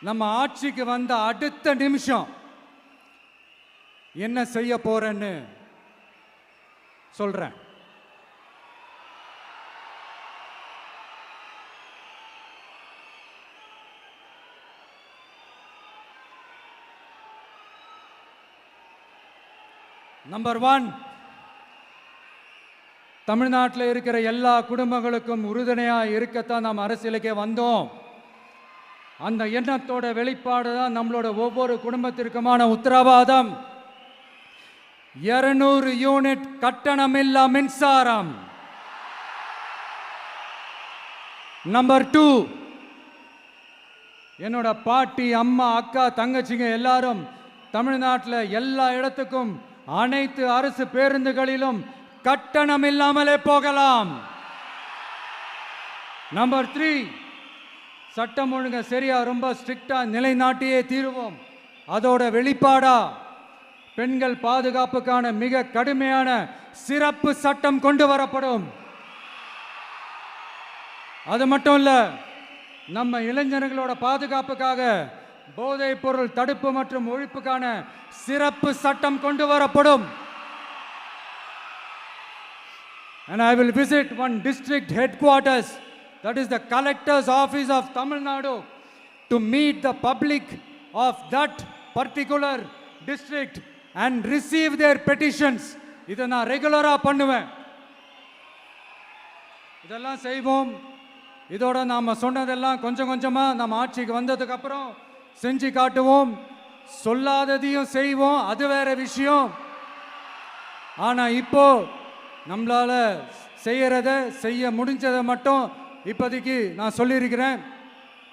நம்ம ஆட்சிக்கு வந்த அடுத்த நிமிஷம் என்ன செய்ய போறேன்னு சொல்றேன். நம்பர் 1, தமிழ்நாட்டில் இருக்கிற எல்லா குடும்பங்களுக்கும் உறுதுணையாக இருக்கத்தான் நாம் அரசியலுக்கே வந்தோம். அந்த எண்ணத்தோட வெளிப்பாடு தான் நம்மளோட ஒவ்வொரு குடும்பத்திற்குமான உத்தரவாதம். 200 யூனிட் கட்டணமில்லா மின்சாரம். நம்பர் 2, என்னோட பாட்டி, அம்மா, அக்கா, தங்கச்சிங்க எல்லாரும் தமிழ்நாட்டில் எல்லா இடத்துக்கும் அனைத்து அரசு பேருந்துகளிலும் கட்டணம் இல்லாமலே போகலாம். நம்பர் 3, சட்டம் ஒழுங்கு சரியா ரொம்ப ஸ்ட்ரிக்டா நிலைநாட்டியே தீருவோம். அதோட வெளிப்பாடா பெண்கள் பாதுகாப்புக்கான மிக கடுமையான சிறப்பு சட்டம் கொண்டு வரப்படும். அது மட்டும் இல்ல, நம்ம இளைஞர்களோட பாதுகாப்புக்காக போதைப் பொருள் தடுப்பு மற்றும் ஒழிப்புக்கான சிறப்பு சட்டம் கொண்டு வரப்படும். And I will visit one district headquarters, that is the collector's office of Tamil Nadu, to meet the public of that particular district and receive their petitions. இதை நான் ரெகுலராக பண்ணுவேன். இதெல்லாம் செய்வோம். இதோட நாம் சொன்னதெல்லாம் கொஞ்சம் கொஞ்சமாக நம்ம ஆட்சிக்கு வந்ததுக்கு அப்புறம் செஞ்சு காட்டுவோம். சொல்லாததையும் செய்வோம், அது வேற விஷயம். ஆனால் இப்போ நம்மளால செய்யறத செய்ய முடிஞ்சதை மட்டும் இப்போதைக்கு நான் சொல்லியிருக்கிறேன்.